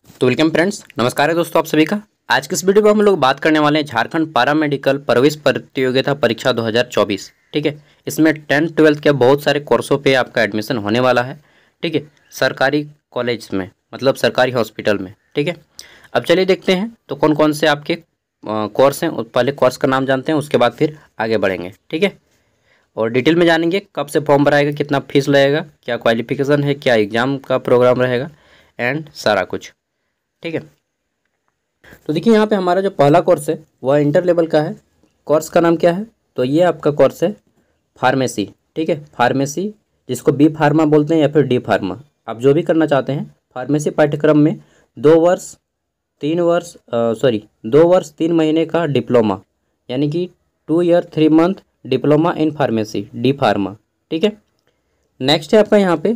तो welcome friends, नमस्कार है दोस्तों आप सभी का। आज की इस वीडियो में हम लोग बात करने वाले हैं झारखंड पारा मेडिकल प्रवेश प्रतियोगिता परीक्षा 2024। ठीक है, इसमें 10th-12th के बहुत सारे कोर्सों पे आपका एडमिशन होने वाला है। ठीक है, सरकारी कॉलेज में मतलब सरकारी हॉस्पिटल में। ठीक है, अब चलिए देखते हैं तो कौन कौन से आपके कोर्स हैं। पहले कोर्स का नाम जानते हैं, उसके बाद फिर आगे बढ़ेंगे। ठीक है, और डिटेल में जानेंगे कब से फॉर्म भराएगा, कितना फीस लगेगा, क्या क्वालिफिकेशन है, क्या एग्ज़ाम का प्रोग्राम रहेगा एंड सारा कुछ। ठीक है, तो देखिए यहाँ पे हमारा जो पहला कोर्स है वह इंटर लेवल का है। कोर्स का नाम क्या है? तो ये आपका कोर्स है फार्मेसी। ठीक है, फार्मेसी जिसको बी फार्मा बोलते हैं या फिर डी फार्मा, आप जो भी करना चाहते हैं। फार्मेसी पाठ्यक्रम में 2 वर्ष 3 महीने का डिप्लोमा, यानी कि 2 year 3 month diploma in pharmacy, D pharma. ठीक है, नेक्स्ट है आपका यहाँ पे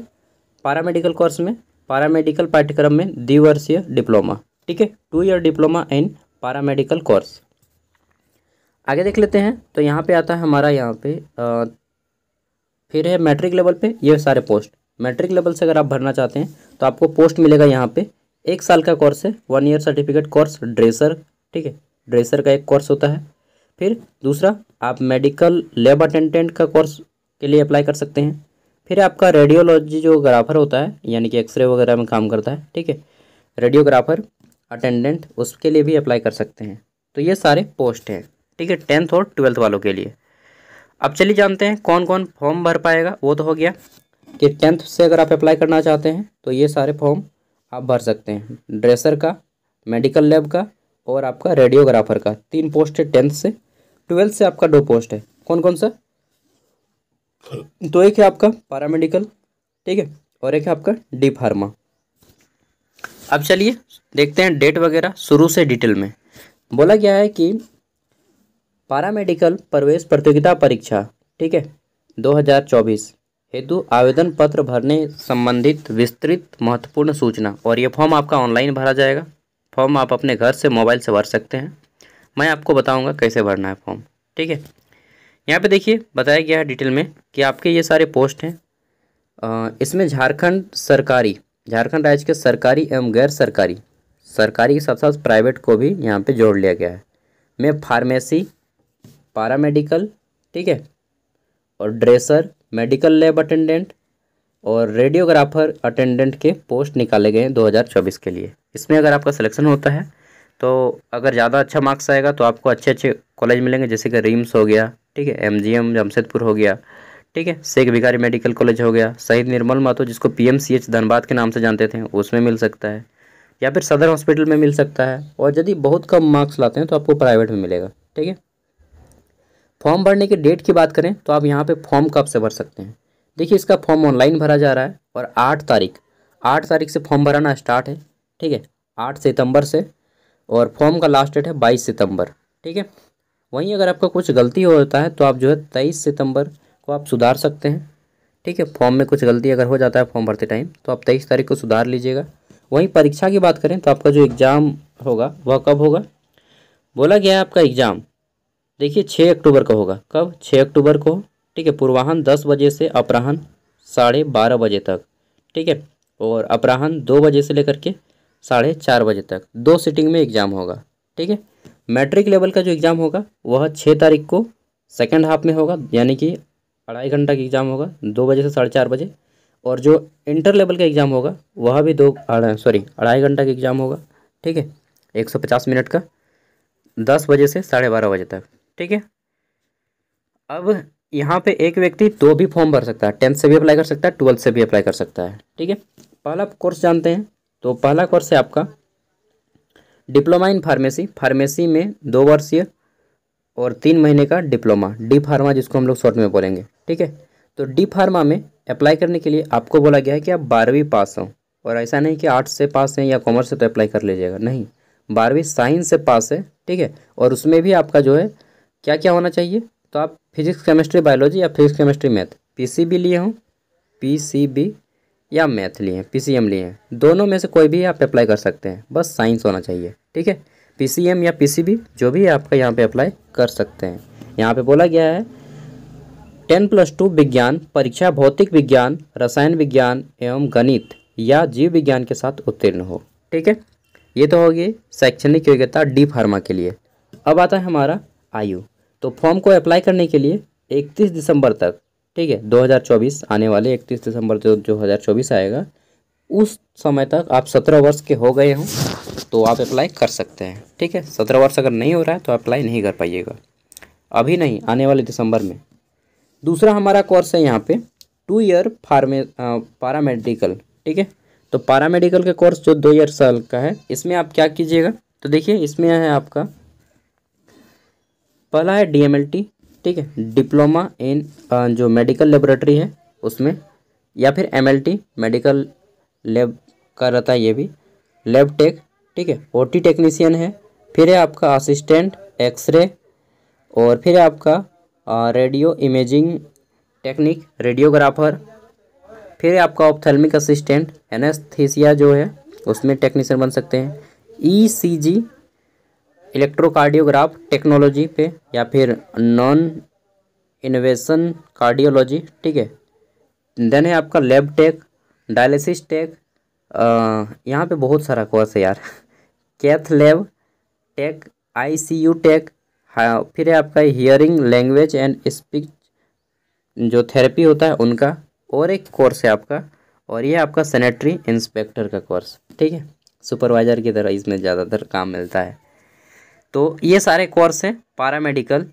पारामेडिकल कोर्स में, पारामेडिकल पाठ्यक्रम में द्विवर्षीय डिप्लोमा। ठीक है, 2 year diploma in paramedical course. आगे देख लेते हैं तो यहाँ पे आता है हमारा यहाँ पे फिर है मैट्रिक लेवल पे ये सारे पोस्ट। मैट्रिक लेवल से अगर आप भरना चाहते हैं तो आपको पोस्ट मिलेगा यहाँ पे। 1 साल का कोर्स है, 1 ईयर सर्टिफिकेट कोर्स ड्रेसर। ठीक है, ड्रेसर का एक कोर्स होता है। फिर दूसरा आप मेडिकल लैब अटेंडेंट का कोर्स के लिए अप्लाई कर सकते हैं। फिर आपका रेडियोलॉजी जो ग्राफर होता है, यानी कि एक्सरे वगैरह में काम करता है। ठीक है, रेडियोग्राफर अटेंडेंट, उसके लिए भी अप्लाई कर सकते हैं। तो ये सारे पोस्ट हैं। ठीक है, 10th और 12th वालों के लिए। अब चलिए जानते हैं कौन कौन फॉर्म भर पाएगा। वो तो हो गया कि 10th से अगर आप अप्लाई करना चाहते हैं तो ये सारे फॉर्म आप भर सकते हैं। ड्रेसर का, मेडिकल लैब का और आपका रेडियोग्राफर का 3 पोस्ट है 10th से। 12th से आपका 2 पोस्ट है। कौन कौन सा? तो एक है आपका पैरामेडिकल, ठीक है, और एक है आपका डी फार्मा। अब चलिए देखते हैं डेट वगैरह शुरू से डिटेल में। बोला गया है कि पैरामेडिकल प्रवेश प्रतियोगिता परीक्षा, ठीक है, 2024 हेतु आवेदन पत्र भरने संबंधित विस्तृत महत्वपूर्ण सूचना। और ये फॉर्म आपका ऑनलाइन भरा जाएगा। फॉर्म आप अपने घर से मोबाइल से भर सकते हैं। मैं आपको बताऊंगा कैसे भरना है फॉर्म। ठीक है, यहाँ पे देखिए बताया गया है डिटेल में कि आपके ये सारे पोस्ट हैं। इसमें झारखंड राज्य के सरकारी एवं गैर सरकारी, सरकारी के साथ साथ प्राइवेट को भी यहाँ पे जोड़ लिया गया है। में फार्मेसी, पैरामेडिकल, ठीक है, और ड्रेसर, मेडिकल लैब अटेंडेंट और रेडियोग्राफर अटेंडेंट के पोस्ट निकाले गए हैं 2024 के लिए। इसमें अगर आपका सिलेक्शन होता है तो अगर ज़्यादा अच्छा मार्क्स आएगा तो आपको अच्छे अच्छे कॉलेज मिलेंगे, जैसे कि रिम्स हो गया, ठीक है, MGM जमशेदपुर हो गया, ठीक है, शेख भिखारी मेडिकल कॉलेज हो गया, शहीद निर्मल महतो जिसको PMCH धनबाद के नाम से जानते थे उसमें मिल सकता है, या फिर सदर हॉस्पिटल में मिल सकता है। और यदि बहुत कम मार्क्स लाते हैं तो आपको प्राइवेट में मिलेगा। ठीक है, फॉर्म भरने की डेट की बात करें तो आप यहाँ पे फॉर्म कब से भर सकते हैं। देखिए इसका फॉर्म ऑनलाइन भरा जा रहा है और 8 तारीख से फॉर्म भराना स्टार्ट है। ठीक है, 8 सितंबर से, और फॉर्म का लास्ट डेट है 22 सितंबर। ठीक है, वहीं अगर आपका कुछ गलती होता है तो आप जो है 23 सितंबर को आप सुधार सकते हैं। ठीक है, फॉर्म में कुछ गलती अगर हो जाता है फॉर्म भरते टाइम तो आप 23 तारीख को सुधार लीजिएगा। वहीं परीक्षा की बात करें तो आपका जो एग्ज़ाम होगा वह कब होगा? बोला गया है आपका एग्ज़ाम देखिए 6 अक्टूबर को होगा। कब? 6 अक्टूबर को। ठीक है, पूर्वाह्न 10 बजे से अपराह्न 12:30 बजे तक। ठीक है, और अपराह्न 2 बजे से लेकर के 4:30 बजे तक 2 सिटिंग में एग्ज़ाम होगा। ठीक है, मैट्रिक लेवल का जो एग्ज़ाम होगा वह 6 तारीख को सेकेंड हाफ में होगा, यानी कि 2.5 घंटा का एग्ज़ाम होगा, 2 बजे से 4:30 बजे। और जो इंटर लेवल का एग्ज़ाम होगा वह भी 2.5 घंटा का एग्ज़ाम होगा। ठीक है, 150 मिनट का, 10 बजे से 12:30 बजे तक। ठीक है, अब यहाँ पे एक व्यक्ति 2 भी फॉर्म भर सकता है। 10th से भी अप्लाई कर सकता है, 12th से भी अप्लाई कर सकता है। ठीक है, पहला कोर्स जानते हैं। तो पहला कोर्स है आपका डिप्लोमा इन फार्मेसी। फार्मेसी में 2 वर्षीय और 3 महीने का डिप्लोमा, डी फार्मा जिसको हम लोग शॉर्ट में बोलेंगे। ठीक है, तो डी फार्मा में अप्लाई करने के लिए आपको बोला गया है कि आप 12वीं पास हो। और ऐसा नहीं कि आर्ट्स से पास हैं या कॉमर्स से तो अप्लाई कर लीजिएगा, नहीं, 12वीं साइंस से पास है। ठीक है, और उसमें भी आपका जो है क्या क्या होना चाहिए, तो आप फिजिक्स केमिस्ट्री बायोलॉजी या फिजिक्स केमिस्ट्री मैथ, PCB लिए हों, PCB या मैथ लिए हैं, PCM लिए हैं, दोनों में से कोई भी आप अप्लाई कर सकते हैं, बस साइंस होना चाहिए। ठीक है, PCM या PCB जो भी आपका यहाँ पे अप्लाई कर सकते हैं। यहाँ पे बोला गया है 10+2 विज्ञान परीक्षा भौतिक विज्ञान, रसायन विज्ञान एवं गणित या जीव विज्ञान के साथ उत्तीर्ण हो। ठीक है, ये तो होगी शैक्षणिक योग्यता डी फार्मा के लिए। अब आता है हमारा आयु। तो फॉर्म को अप्लाई करने के लिए 31 दिसंबर तक, ठीक है, 2024 आने वाले 31 दिसंबर जो 2024 आएगा, उस समय तक आप 17 वर्ष के हो गए हों तो आप अप्लाई कर सकते हैं। ठीक है, 17 वर्ष अगर नहीं हो रहा है तो अप्लाई नहीं कर पाइएगा, अभी नहीं, आने वाले दिसंबर में। दूसरा हमारा कोर्स है यहाँ पे 2 ईयर पारामेडिकल। ठीक है, तो पारामेडिकल का कोर्स जो 2 ईयर साल का है, इसमें आप क्या कीजिएगा, तो देखिए इसमें है आपका पहला है DMLT, ठीक है, डिप्लोमा इन जो मेडिकल लेबोरेटरी है उसमें, या फिर MLT मेडिकल लैब का रहता है, ये भी लैब टेक, ठीक है, OT टेक्नीशियन है, फिर है आपका असिस्टेंट एक्सरे, और फिर है आपका रेडियो इमेजिंग टेक्निक रेडियोग्राफर, फिर है आपका ऑप्थेल्मिक असिस्टेंट, एनेस्थीसिया जो है उसमें टेक्नीशियन बन सकते हैं, ECG इलेक्ट्रोकार्डियोग्राफ टेक्नोलॉजी पे, या फिर नॉन इन्वेशन कार्डियोलॉजी, ठीक है। देन है आपका लैब टेक, डायलिसिस टेक, यहाँ पे बहुत सारा कोर्स है यार, cath lab tech, ICU tech, हाँ, फिर है आपका हियरिंग लैंग्वेज एंड स्पीच जो थेरेपी होता है उनका, और एक कोर्स है आपका, और ये आपका सैनिटरी इंस्पेक्टर का कोर्स, ठीक है, सुपरवाइजर की तरह इसमें ज़्यादातर काम मिलता है। तो ये सारे कोर्स हैं पारामेडिकल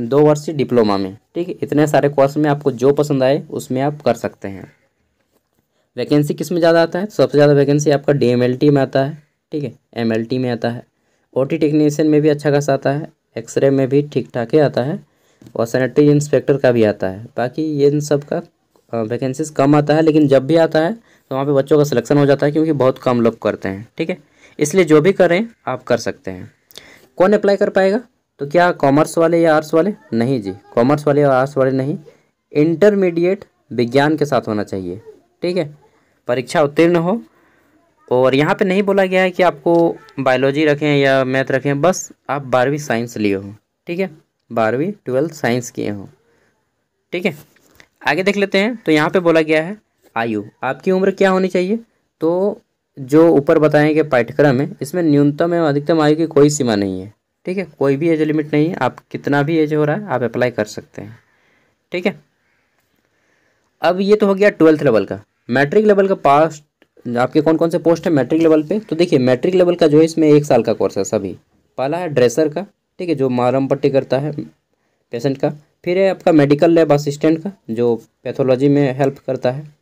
2 वर्षीय डिप्लोमा में, ठीक है। इतने सारे कोर्स में आपको जो पसंद आए उसमें आप कर सकते हैं। वैकेंसी किस में ज़्यादा आता है, सबसे ज़्यादा वैकेंसी आपका DMLT में आता है, ठीक है, MLT में आता है, OT टेक्नीशियन में भी अच्छा खासा आता है, एक्सरे में भी ठीक ठाक ही आता है, और सैनिटरी इंस्पेक्टर का भी आता है। बाकी ये इन सब का वैकेंसीज कम आता है, लेकिन जब भी आता है तो वहाँ पे बच्चों का सिलेक्शन हो जाता है, क्योंकि बहुत कम लोग करते हैं, ठीक है। इसलिए जो भी करें आप कर सकते हैं। कौन अप्लाई कर पाएगा, तो क्या कॉमर्स वाले या आर्ट्स वाले? नहीं जी, कॉमर्स वाले और आर्ट्स वाले नहीं, इंटरमीडिएट विज्ञान के साथ होना चाहिए, ठीक है, परीक्षा उत्तीर्ण हो। और यहाँ पे नहीं बोला गया है कि आपको बायोलॉजी रखें या मैथ रखें, बस आप 12वीं साइंस लिए हो, ठीक है, 12वीं 12th साइंस किए हो, ठीक है। आगे देख लेते हैं। तो यहाँ पे बोला गया है आयु, आपकी उम्र क्या होनी चाहिए, तो जो ऊपर बताए गए पाठ्यक्रम है इसमें न्यूनतम एवं अधिकतम आयु की कोई सीमा नहीं है, ठीक है, कोई भी एज लिमिट नहीं है, आप कितना भी एज हो रहा है आप अप्लाई कर सकते हैं, ठीक है। अब ये तो हो गया 12th लेवल का। मैट्रिक लेवल का पास आपके कौन कौन से पोस्ट है मैट्रिक लेवल पे, तो देखिए मैट्रिक लेवल का जो है इसमें 1 साल का कोर्स है सभी। पहला है ड्रेसर का, ठीक है, जो मरहम पट्टी करता है पेशेंट का, फिर है आपका मेडिकल लैब असिस्टेंट का जो पैथोलॉजी में हेल्प करता है,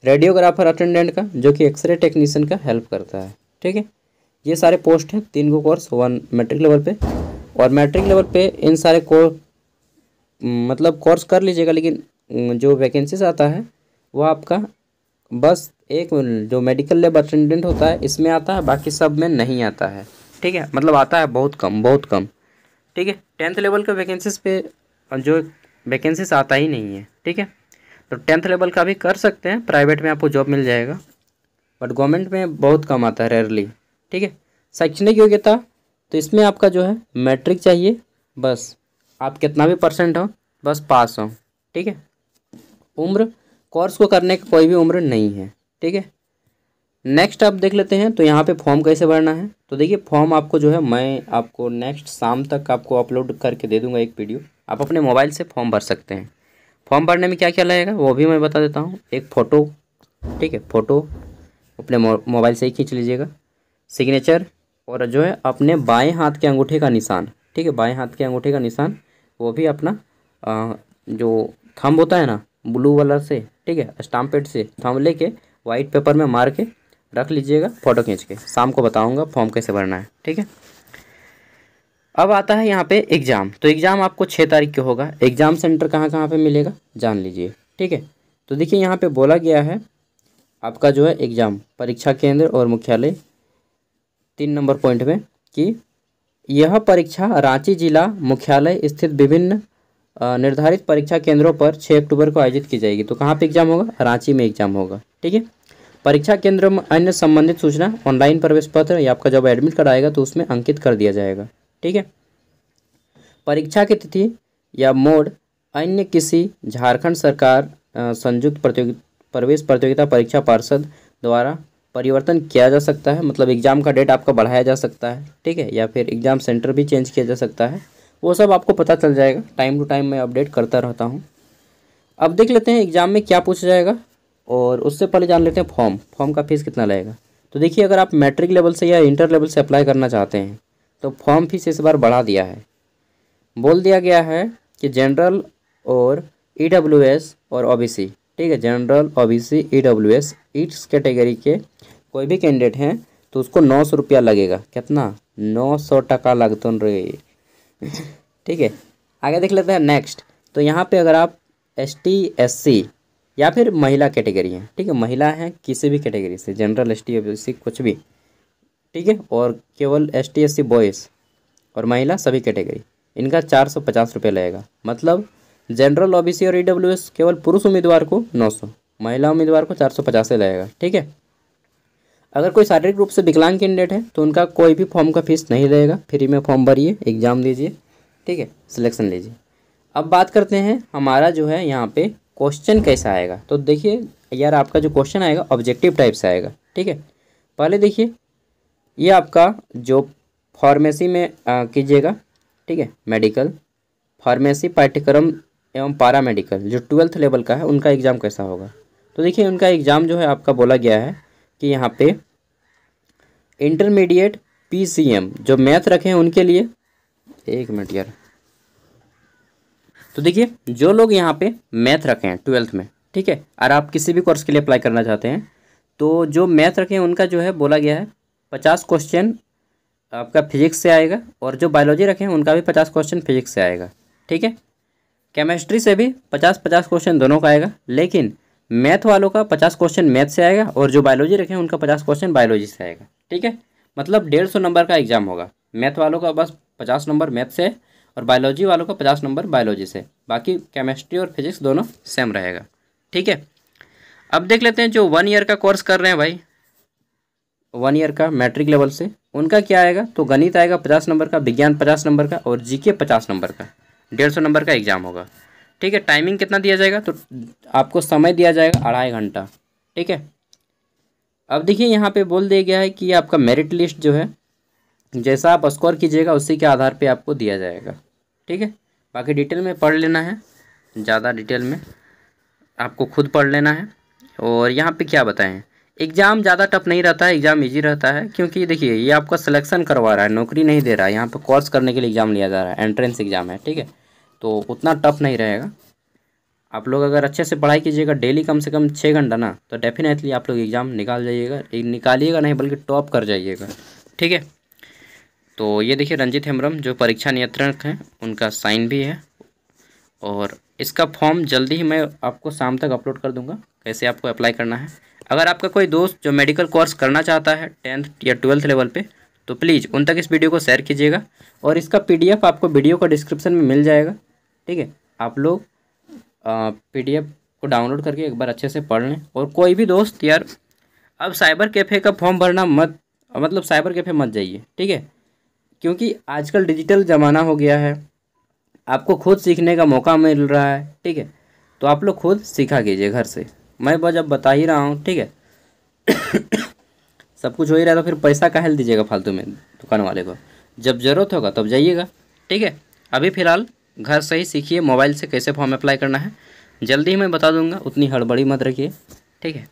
रेडियोग्राफर अटेंडेंट का जो कि एक्सरे टेक्नीशियन का हेल्प करता है, ठीक है। ये सारे पोस्ट हैं, 3 को कोर्स 1 मैट्रिक लेवल पे। और मैट्रिक लेवल पे इन सारे मतलब कोर्स कर लीजिएगा, लेकिन जो वैकेंसीज आता है वो आपका बस एक जो मेडिकल लैब अटेंडेंट होता है इसमें आता है, बाकी सब में नहीं आता है, ठीक है, मतलब आता है बहुत कम बहुत कम, ठीक है। 10th लेवल के वैकेंसीज पे जो वैकेंसीज आता ही नहीं है, ठीक है। तो 10th लेवल का भी कर सकते हैं, प्राइवेट में आपको जॉब मिल जाएगा, बट गवर्नमेंट में बहुत कम आता है, रेयरली, ठीक है। शैक्षणिक योग्यता, तो इसमें आपका जो है मैट्रिक चाहिए, बस आप कितना भी परसेंट हो, बस पास हो, ठीक है। उम्र, कोर्स को करने की कोई भी उम्र नहीं है, ठीक है। नेक्स्ट आप देख लेते हैं। तो यहाँ पे फॉर्म कैसे भरना है, तो देखिए फॉर्म आपको जो है मैं आपको नेक्स्ट शाम तक आपको अपलोड करके दे दूँगा एक वीडियो, आप अपने मोबाइल से फॉर्म भर सकते हैं। फॉर्म भरने में क्या क्या लगेगा वो भी मैं बता देता हूँ। एक फ़ोटो, ठीक है, फ़ोटो अपने मोबाइल से ही खींच लीजिएगा, सिग्नेचर, और जो है अपने बाएं हाथ के अंगूठे का निशान, ठीक है, बाएं हाथ के अंगूठे का निशान, वो भी अपना जो थंब होता है ना ब्लू वाला से, ठीक है, स्टाम्प पैड से थंब लेके वाइट पेपर में मार के रख लीजिएगा फ़ोटो खींच के। शाम को बताऊँगा फॉर्म कैसे भरना है, ठीक है। अब आता है यहाँ पे एग्ज़ाम। तो एग्ज़ाम आपको 6 तारीख को होगा। एग्ज़ाम सेंटर कहाँ कहाँ पे मिलेगा जान लीजिए, ठीक है। तो देखिए यहाँ पे बोला गया है आपका जो है एग्ज़ाम परीक्षा केंद्र और मुख्यालय 3 नंबर पॉइंट में कि यह परीक्षा रांची जिला मुख्यालय स्थित विभिन्न निर्धारित परीक्षा केंद्रों पर 6 अक्टूबर को आयोजित की जाएगी। तो कहाँ पे एग्ज़ाम होगा, रांची में एग्ज़ाम होगा, ठीक है। परीक्षा केंद्र में अन्य संबंधित सूचना ऑनलाइन प्रवेश पत्र या आपका जब एडमिट कार्ड आएगा तो उसमें अंकित कर दिया जाएगा, ठीक है। परीक्षा की तिथि या मोड अन्य किसी झारखंड सरकार संयुक्त प्रवेश प्रतियोगिता परीक्षा पार्षद द्वारा परिवर्तन किया जा सकता है, मतलब एग्ज़ाम का डेट आपका बढ़ाया जा सकता है, ठीक है, या फिर एग्ज़ाम सेंटर भी चेंज किया जा सकता है। वो सब आपको पता चल जाएगा, टाइम टू टाइम मैं अपडेट करता रहता हूँ। अब देख लेते हैं एग्ज़ाम में क्या पूछा जाएगा, और उससे पहले जान लेते हैं फॉर्म का फीस कितना लगेगा। तो देखिए, अगर आप मैट्रिक लेवल से या इंटर लेवल से अप्लाई करना चाहते हैं तो फॉर्म फीस इस बार बढ़ा दिया है। बोल दिया गया है कि जनरल और EWS और OBC, ठीक है, जनरल OBC EWS इस कैटेगरी के कोई भी कैंडिडेट हैं तो उसको 900 रुपया लगेगा। कितना? 900 टका लगता रे। ठीक है, आगे देख लेते हैं नेक्स्ट। तो यहाँ पे अगर आप ST SC या फिर महिला कैटेगरी हैं, ठीक है, महिला हैं किसी भी कैटेगरी से, जनरल ST OBC कुछ भी, ठीक है, और केवल ST SC बॉयज़ और महिला सभी कैटेगरी, इनका 450 रुपये लगेगा। मतलब जनरल OBC और EWS केवल पुरुष उम्मीदवार को 900, महिला उम्मीदवार को 450 लगेगा। ठीक है, अगर कोई शारीरिक रूप से विकलांग कैंडिडेट है तो उनका कोई भी फॉर्म का फीस नहीं लगेगा, फ्री में फॉर्म भरिए, एग्ज़ाम दीजिए, ठीक है, सिलेक्शन लीजिए। अब बात करते हैं हमारा जो है यहाँ पे क्वेश्चन कैसा आएगा। तो देखिए यार, आपका जो क्वेश्चन आएगा ऑब्जेक्टिव टाइप से आएगा। ठीक है, पहले देखिए, ये आपका जो फार्मेसी में कीजिएगा, ठीक है, मेडिकल फार्मेसी पाठ्यक्रम एवं पारा मेडिकल जो 12th लेवल का है, उनका एग्ज़ाम कैसा होगा। तो देखिए, उनका एग्ज़ाम जो है आपका बोला गया है कि यहाँ पे इंटरमीडिएट PCM जो मैथ रखे हैं उनके लिए, एक मिनट यार, तो देखिए जो लोग यहाँ पे मैथ रखे हैं 12th में, ठीक है, और आप किसी भी कोर्स के लिए अप्लाई करना चाहते हैं तो जो मैथ रखे हैं उनका जो है बोला गया है 50 क्वेश्चन आपका फिजिक्स से आएगा, और जो बायोलॉजी रखे हैं उनका भी 50 क्वेश्चन फिजिक्स से आएगा। ठीक है, केमिस्ट्री से भी 50-50 क्वेश्चन दोनों का आएगा, लेकिन मैथ वालों का 50 क्वेश्चन मैथ से आएगा, और जो बायोलॉजी रखे हैं उनका 50 क्वेश्चन बायोलॉजी से आएगा। ठीक है, मतलब 150 नंबर का एग्जाम होगा। मैथ वालों का बस 50 नंबर मैथ से, और बायोलॉजी वालों का 50 नंबर बायोलॉजी से, बाकी केमिस्ट्री और फिजिक्स दोनों सेम रहेगा। ठीक है, अब देख लेते हैं जो 1 ईयर का कोर्स कर रहे हैं भाई, 1 ईयर का मैट्रिक लेवल से, उनका क्या आएगा। तो गणित आएगा 50 नंबर का, विज्ञान 50 नंबर का, और GK 50 नंबर का, 150 नंबर का एग्जाम होगा। ठीक है, टाइमिंग कितना दिया जाएगा, तो आपको समय दिया जाएगा 2.5 घंटा। ठीक है, अब देखिए यहाँ पे बोल दिया गया है कि आपका मेरिट लिस्ट जो है, जैसा आप स्कोर कीजिएगा उसी के आधार पे आपको दिया जाएगा। ठीक है, बाकी डिटेल में पढ़ लेना है, ज़्यादा डिटेल में आपको खुद पढ़ लेना है। और यहाँ पे क्या बताएं, एग्ज़ाम ज़्यादा टफ नहीं रहता है, एग्ज़ाम इजी रहता है, क्योंकि देखिए ये आपका सिलेक्शन करवा रहा है, नौकरी नहीं दे रहा है। यहाँ पे कोर्स करने के लिए एग्ज़ाम लिया जा रहा है, एंट्रेंस एग्ज़ाम है। ठीक है, तो उतना टफ नहीं रहेगा। आप लोग अगर अच्छे से पढ़ाई कीजिएगा डेली कम से कम 6 घंटा ना, तो डेफिनेटली आप लोग एग्ज़ाम निकालिएगा नहीं बल्कि टॉप कर जाइएगा। ठीक है, तो ये देखिए रंजीत हेम्ब्रम जो परीक्षा नियंत्रक हैं उनका साइन भी है, और इसका फॉर्म जल्दी ही मैं आपको शाम तक अपलोड कर दूंगा, कैसे आपको अप्लाई करना है। अगर आपका कोई दोस्त जो मेडिकल कोर्स करना चाहता है 10th या 12th लेवल पे, तो प्लीज़ उन तक इस वीडियो को शेयर कीजिएगा, और इसका PDF आपको वीडियो का डिस्क्रिप्शन में मिल जाएगा। ठीक है, आप लोग PDF को डाउनलोड करके एक बार अच्छे से पढ़ लें। और कोई भी दोस्त यार, अब साइबर कैफ़े का फॉर्म भरना मतलब साइबर कैफ़े मत जाइए। ठीक है, क्योंकि आजकल डिजिटल ज़माना हो गया है, आपको खुद सीखने का मौका मिल रहा है। ठीक है, तो आप लोग खुद सीखा कीजिए घर से, मैं बस अब बता ही रहा हूँ। ठीक है, सब कुछ हो ही रहा है तो फिर पैसा काहे दीजिएगा फालतू में दुकान वाले को, जब ज़रूरत होगा तब जाइएगा। ठीक है, अभी फ़िलहाल घर से ही सीखिए मोबाइल से कैसे फॉर्म अप्लाई करना है, जल्दी ही मैं बता दूंगा, उतनी हड़बड़ी मत रखिए। ठीक है।